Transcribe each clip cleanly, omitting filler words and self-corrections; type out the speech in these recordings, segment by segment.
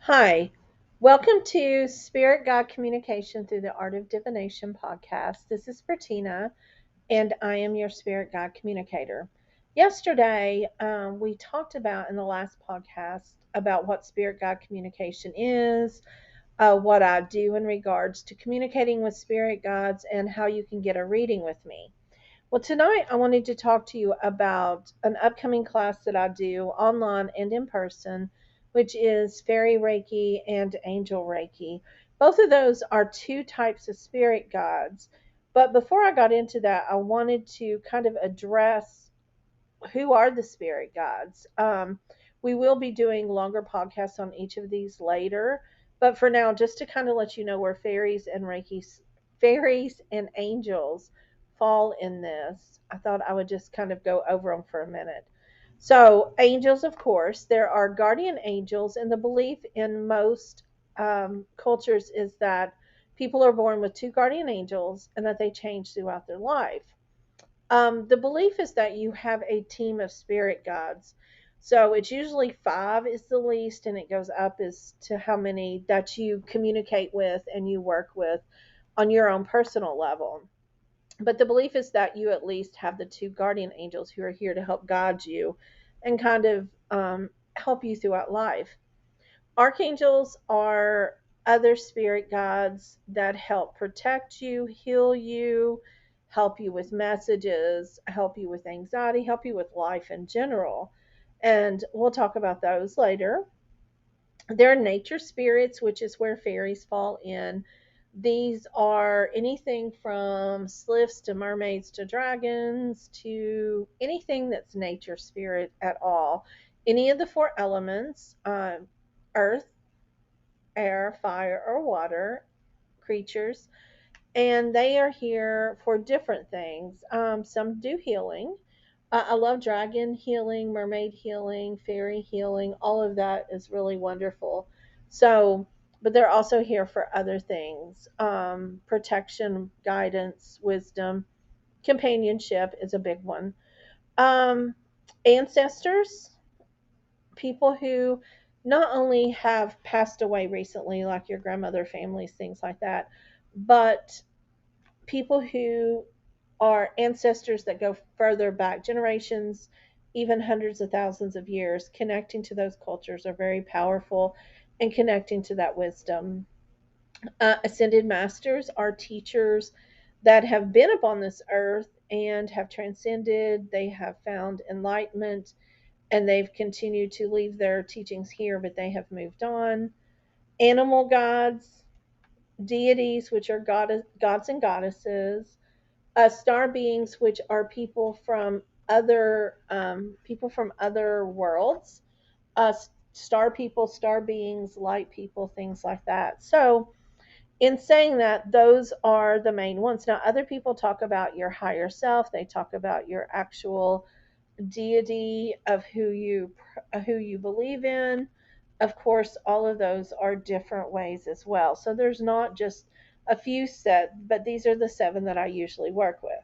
Hi, welcome to Spirit God Communication through the Art of Divination podcast. This is Bertina, and I am your Spirit God Communicator. Yesterday, we talked about in the last podcast about what Spirit God Communication is, what I do in regards to communicating with Spirit Gods, and how you can get a reading with me. Well, tonight I wanted to talk to you about an upcoming class that I do online and in person, which is Fairy Reiki and Angel Reiki. Both of those are two types of spirit guides. But before I got into that, I wanted to kind of address who are the spirit guides. We will be doing longer podcasts on each of these later, but for now, just to kind of let you know where fairies and angels fall in this, I thought I would just kind of go over them for a minute. So, angels, of course, there are guardian angels, and the belief in most cultures is that people are born with two guardian angels and that they change throughout their life. The belief is that you have a team of spirit guides. So it's usually five is the least, and it goes up as to how many that you communicate with and you work with on your own personal level. But the belief is that you at least have the two guardian angels who are here to help guide you and kind of help you throughout life. Archangels are other spirit guides that help protect you, heal you, help you with messages, help you with anxiety, help you with life in general. And we'll talk about those later. There are nature spirits, which is where fairies fall in. These are anything from sylphs to mermaids to dragons to anything that's nature spirit at all. Any of the four elements, earth, air, fire, or water creatures, and they are here for different things. Some do healing. I love dragon healing, mermaid healing, fairy healing. All of that is really wonderful. So, but they're also here for other things, protection, guidance, wisdom, companionship is a big one. Um, Ancestors, people who not only have passed away recently, like your grandmother, families, things like that, but people who are ancestors that go further back, generations, even hundreds of thousands of years, connecting to those cultures are very powerful and connecting to that wisdom. Ascended masters are teachers that have been upon this earth and have transcended, they have found enlightenment, and they've continued to leave their teachings here, but they have moved on. Animal gods, deities, which are gods and goddesses, star beings, which are people from other worlds, uh, star people, star beings, light people, things like that. So, in saying that, those are the main ones. Now, other people talk about your higher self. They talk about your actual deity of who you believe in. Of course, all of those are different ways as well. So there's not just a few set, but these are the seven that I usually work with.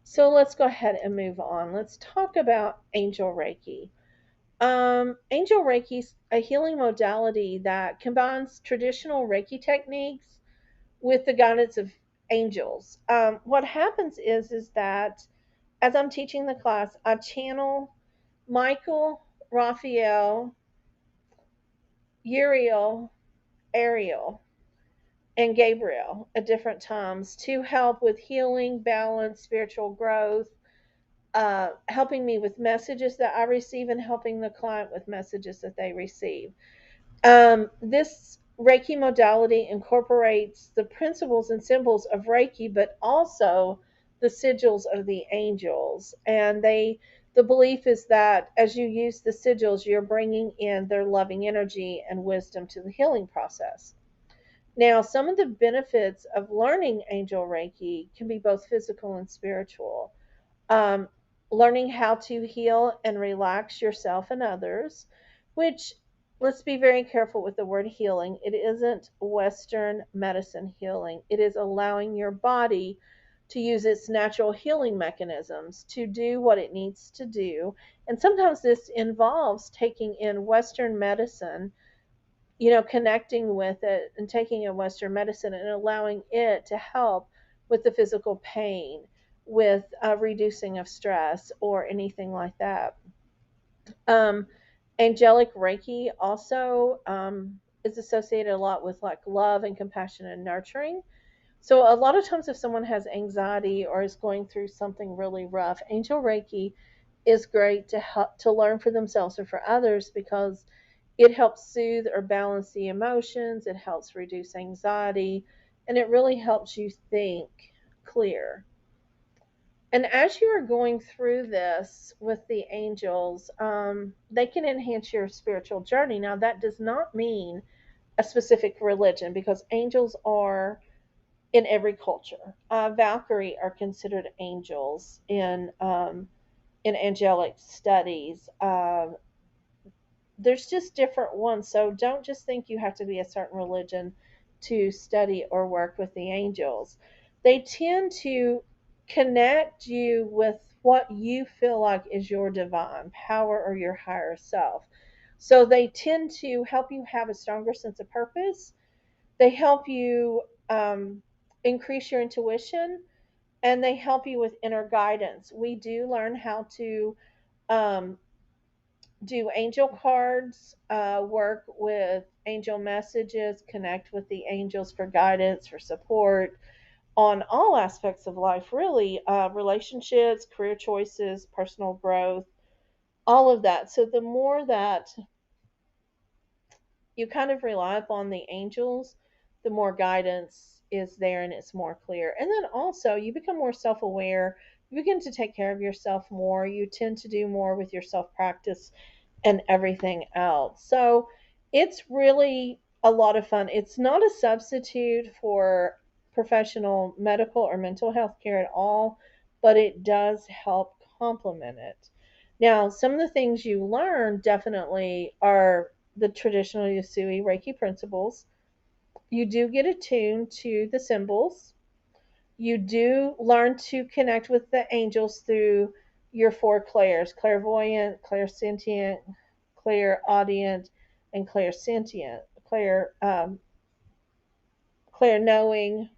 So let's go ahead and move on. Let's talk about angel Reiki. Angel Reiki is a healing modality that combines traditional Reiki techniques with the guidance of angels. What happens is that as I'm teaching the class, I channel Michael, Raphael, Uriel, Ariel, and Gabriel at different times to help with healing, balance, spiritual growth, helping me with messages that I receive, and helping the client with messages that they receive. This Reiki modality incorporates the principles and symbols of Reiki, but also the sigils of the angels. And the belief is that as you use the sigils, you're bringing in their loving energy and wisdom to the healing process. Now, some of the benefits of learning angel Reiki can be both physical and spiritual. Um, Learning how to heal and relax yourself and others, which, let's be very careful with the word healing. It isn't Western medicine healing, it is allowing your body to use its natural healing mechanisms to do what it needs to do. And sometimes this involves taking in Western medicine connecting with it and taking a Western medicine and allowing it to help with the physical pain, with reducing of stress or anything like that. Um, Angelic Reiki also is associated a lot with like love and compassion and nurturing. So a lot of times if someone has anxiety or is going through something really rough, Angel Reiki is great to help to learn for themselves or for others because it helps soothe or balance the emotions, it helps reduce anxiety, and it really helps you think clear. And as you are going through this with the angels, they can enhance your spiritual journey. Now, that does not mean a specific religion because angels are in every culture. Valkyrie are considered angels in angelic studies. There's just different ones. So don't just think you have to be a certain religion to study or work with the angels. They tend to connect you with what you feel like is your divine power or your higher self. So they tend to help you have a stronger sense of purpose. They help you increase your intuition and they help you with inner guidance. We do learn how to um, do angel cards, work with angel messages, connect with the angels for guidance, for support on all aspects of life, really relationships, career choices, personal growth, all of that. So the more that you kind of rely upon the angels, the more guidance is there and it's more clear. And then also, you become more self aware. You begin to take care of yourself more. You tend to do more with your self practice and everything else. So it's really a lot of fun. It's not a substitute for professional medical or mental health care at all, but it does help complement it. Now, some of the things you learn definitely are the traditional Yusui Reiki principles. You do get attuned to the symbols. You do learn to connect with the angels through your four clairs: clairvoyant, clairsentient, clairaudient, and clairsentient. Clair knowing,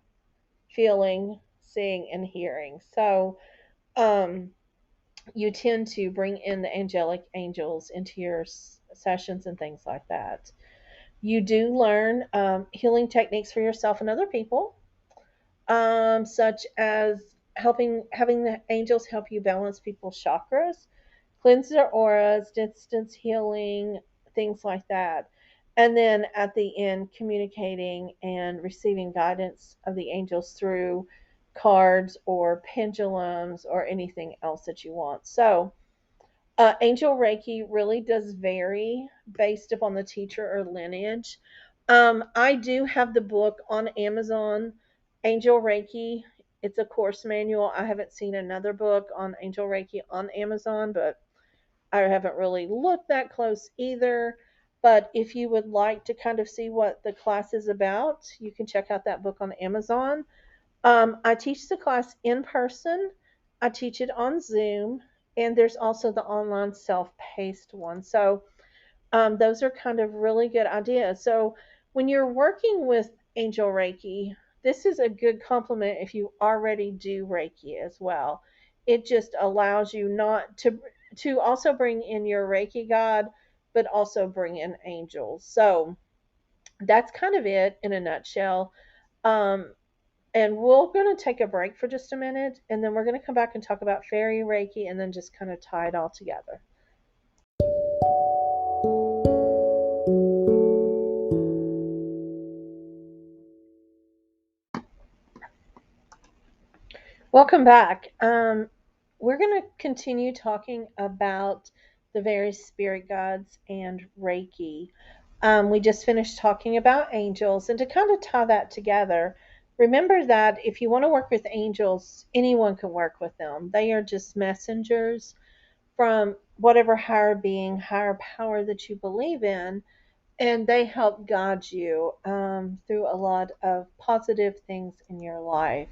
feeling, seeing, and hearing. So um, you tend to bring in the angelic angels into your sessions and things like that. You do learn healing techniques for yourself and other people, such as having the angels help you balance people's chakras, cleanse their auras, distance healing, things like that. And then at the end, communicating and receiving guidance of the angels through cards or pendulums or anything else that you want. So, Angel Reiki really does vary based upon the teacher or lineage. I do have the book on Amazon, Angel Reiki. It's a course manual. I haven't seen another book on Angel Reiki on Amazon, but I haven't really looked that close either. But if you would like to kind of see what the class is about, you can check out that book on Amazon. I teach the class in person, I teach it on Zoom, and there's also the online self paced one. So, those are kind of really good ideas. So, when you're working with Angel Reiki, this is a good complement if you already do Reiki as well. It just allows you not to also bring in your Reiki God, but also bring in angels. So that's kind of it in a nutshell. Um, and we're going to take a break for just a minute, and then we're going to come back and talk about fairy Reiki and then just kind of tie it all together. Welcome back. We're going to continue talking about the various spirit guides and Reiki. We just finished talking about angels, and to kind of tie that together, remember that if you want to work with angels, anyone can work with them. They are just messengers from whatever higher being, higher power that you believe in, and they help guide you through a lot of positive things in your life.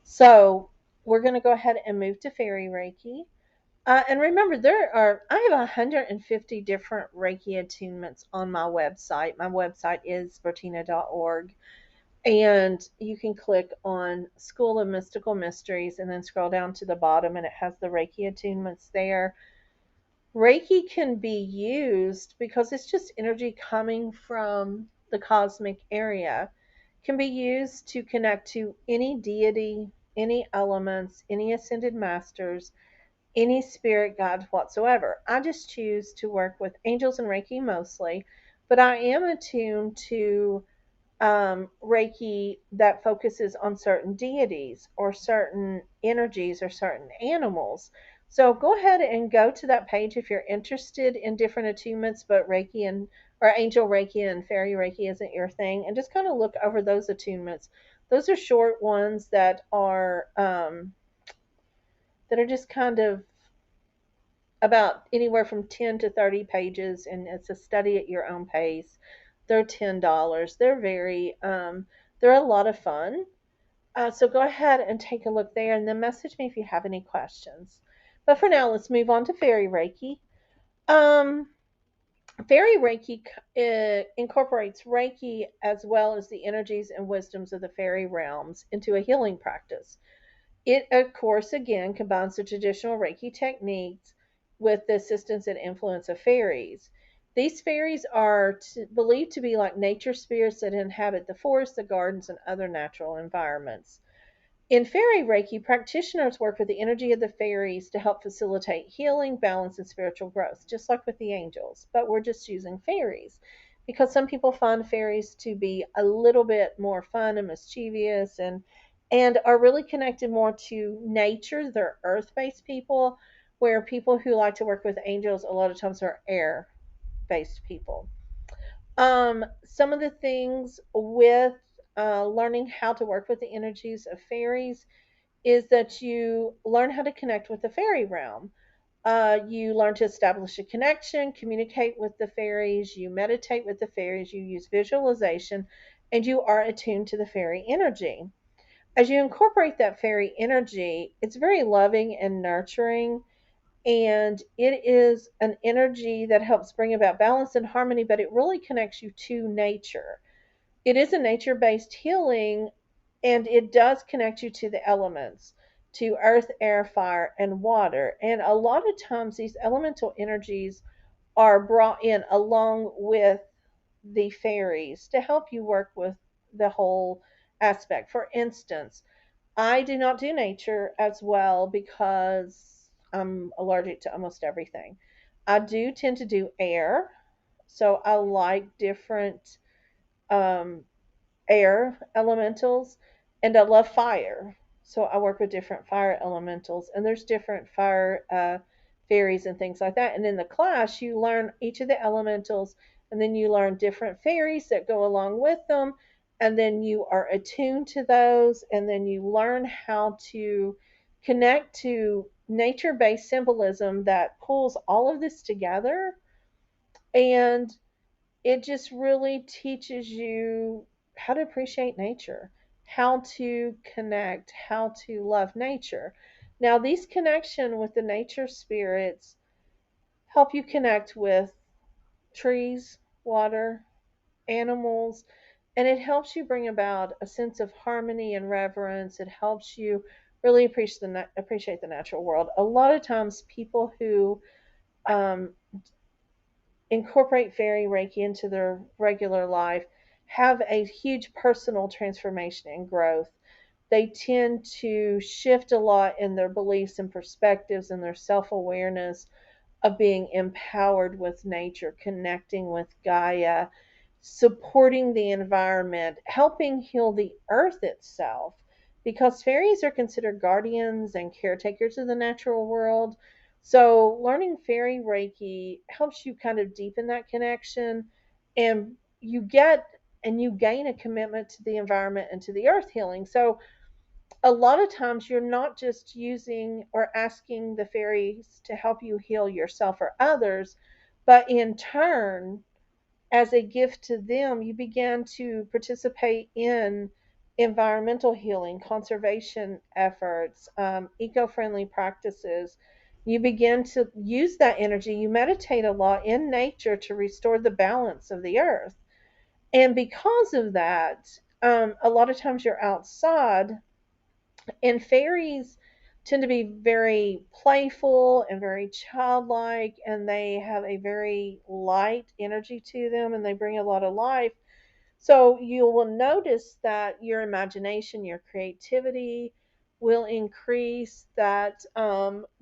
So, we're going to go ahead and move to fairy Reiki. And remember, I have 150 different Reiki attunements on my website. My website is bertina.org. And you can click on School of Mystical Mysteries and then scroll down to the bottom, and it has the Reiki attunements there. Reiki can be used because it's just energy coming from the cosmic area, can be used to connect to any deity, any elements, any ascended masters, any spirit guide whatsoever. I just choose to work with angels and Reiki mostly, but I am attuned to Reiki that focuses on certain deities or certain energies or certain animals. So go ahead and go to that page if you're interested in different attunements, but Reiki and or angel Reiki and fairy Reiki isn't your thing, and just kind of look over those attunements. Those are short ones that are just kind of about anywhere from 10 to 30 pages, and it's a study at your own pace. They're $10. They're a lot of fun. So go ahead and take a look there and then message me if you have any questions. But for now, let's move on to Fairy Reiki. Um, Fairy Reiki incorporates Reiki as well as the energies and wisdoms of the fairy realms into a healing practice. It, of course, again combines the traditional Reiki techniques with the assistance and influence of fairies. These fairies are believed to be like nature spirits that inhabit the forests, the gardens, and other natural environments. In fairy Reiki, practitioners work with the energy of the fairies to help facilitate healing, balance, and spiritual growth, just like with the angels. But we're just using fairies because some people find fairies to be a little bit more fun and mischievous and are really connected more to nature. They're earth-based people, where people who like to work with angels a lot of times are air-based people. Some of the things with learning how to work with the energies of fairies is that you learn how to connect with the fairy realm. You learn to establish a connection, communicate with the fairies, you meditate with the fairies, you use visualization, and you are attuned to the fairy energy. As you incorporate that fairy energy, it's very loving and nurturing, and it is an energy that helps bring about balance and harmony, but it really connects you to nature. It is a nature based healing, and it does connect you to the elements, to earth, air, fire, and water. And a lot of times, these elemental energies are brought in along with the fairies to help you work with the whole aspect. For instance, I do not do nature as well because I'm allergic to almost everything. I do tend to do air, so I like different um, air elementals, and I love fire. So I work with different fire elementals, and there's different fire fairies and things like that. And in the class, you learn each of the elementals, and then you learn different fairies that go along with them, and then you are attuned to those, and then you learn how to connect to nature based symbolism that pulls all of this together. And it just really teaches you how to appreciate nature, how to connect, how to love nature. Now, these connection with the nature spirits help you connect with trees, water, animals, and it helps you bring about a sense of harmony and reverence. It helps you really appreciate the natural world. A lot of times, people who um, incorporate fairy Reiki into their regular life have a huge personal transformation and growth. They tend to shift a lot in their beliefs and perspectives and their self awareness of being empowered with nature, connecting with Gaia, supporting the environment, helping heal the earth itself. Because fairies are considered guardians and caretakers of the natural world. So, learning fairy Reiki helps you kind of deepen that connection, and you get and you gain a commitment to the environment and to the earth healing. So, a lot of times you're not just using or asking the fairies to help you heal yourself or others, but in turn, as a gift to them, you begin to participate in environmental healing, conservation efforts, eco friendly practices. You begin to use that energy. You meditate a lot in nature to restore the balance of the earth. And because of that, a lot of times you're outside, and fairies tend to be very playful and very childlike, and they have a very light energy to them, and they bring a lot of life. So you will notice that your imagination, your creativity will increase, that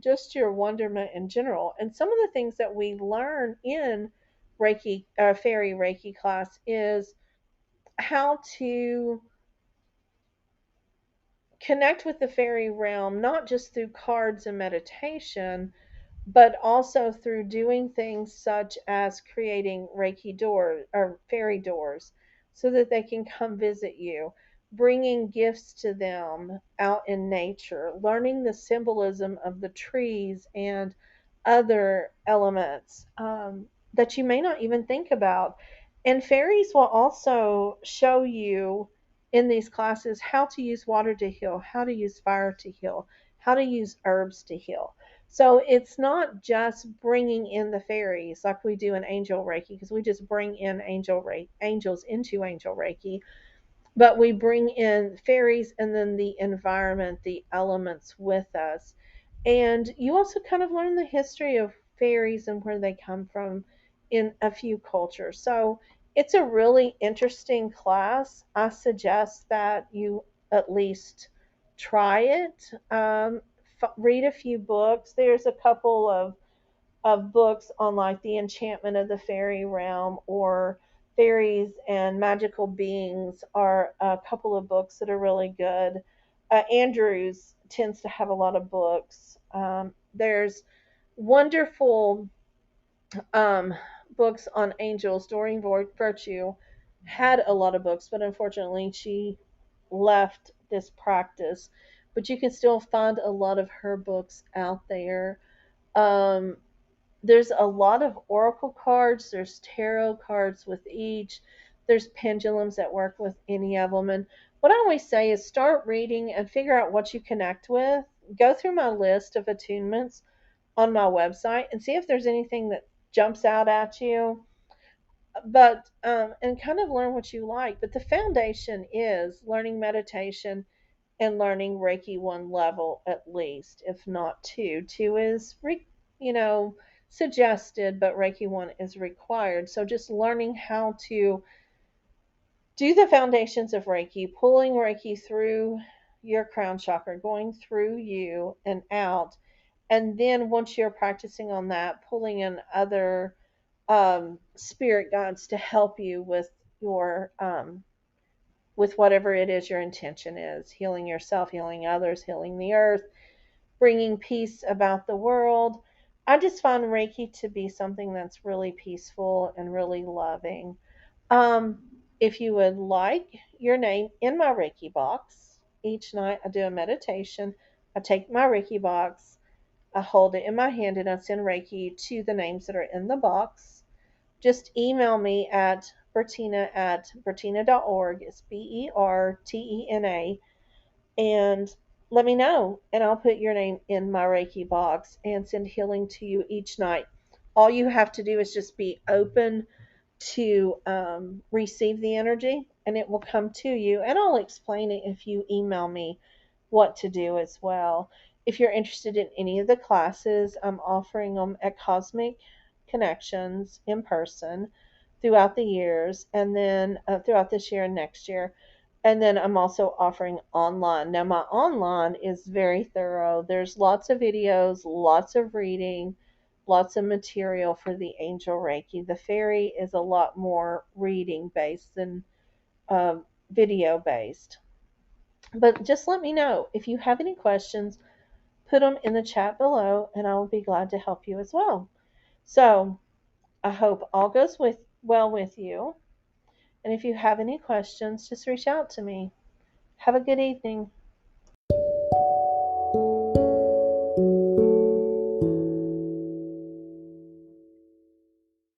just your wonderment in general. And some of the things that we learn in Reiki, fairy Reiki class, is how to connect with the fairy realm, not just through cards and meditation, but also through doing things such as creating Reiki doors or fairy doors so that they can come visit you, bringing gifts to them out in nature, learning the symbolism of the trees and other elements that you may not even think about. And fairies will also show you in these classes how to use water to heal, how to use fire to heal, how to use herbs to heal. So it's not just bringing in the fairies like we do in Angel Reiki, because we just bring in angels into Angel Reiki, but we bring in fairies and then the environment, the elements with us. And you also kind of learn the history of fairies and where they come from in a few cultures. So it's a really interesting class. I suggest that you at least try it. Read a few books. There's a couple of books on like the enchantment of the fairy realm, or fairies and magical beings, are a couple of books that are really good. Andrews tends to have a lot of books. There's wonderful um, books on angels. Doreen Virtue had a lot of books, but unfortunately she left this practice. But you can still find a lot of her books out there. Um, there's a lot of oracle cards, there's tarot cards with each, there's pendulums that work with any of them. And what I always say is start reading and figure out what you connect with. Go through my list of attunements on my website and see if there's anything that jumps out at you, but and kind of learn what you like. But the foundation is learning meditation and learning Reiki one level at least, if not two. Two is, you know, suggested, but Reiki one is required. So just learning how to do the foundations of Reiki, pulling Reiki through your crown chakra, going through you and out. And then once you're practicing on that, pulling in other spirit guides to help you with whatever it is your intention is, healing yourself, healing others, healing the earth, bringing peace about the world. I just find Reiki to be something that's really peaceful and really loving. Um, if you would like your name in my Reiki box, each night I do a meditation. I take my Reiki box, I hold it in my hand, and I send Reiki to the names that are in the box. Just email me at Bertina@bertina.org. It's Bertena, and let me know, and I'll put your name in my Reiki box and send healing to you each night. All you have to do is just be open to receive the energy, and it will come to you. And I'll explain it if you email me what to do as well. If you're interested in any of the classes, I'm offering them at Cosmic Connections in person throughout the years, and then throughout this year and next year. And then I'm also offering online. Now, my online is very thorough. There's lots of videos, lots of reading, lots of material for the angel Reiki. The fairy is a lot more reading based than video based. But just let me know if you have any questions, put them in the chat below, and I will be glad to help you as well. So I hope all goes well with you. And if you have any questions, just reach out to me. Have a good evening.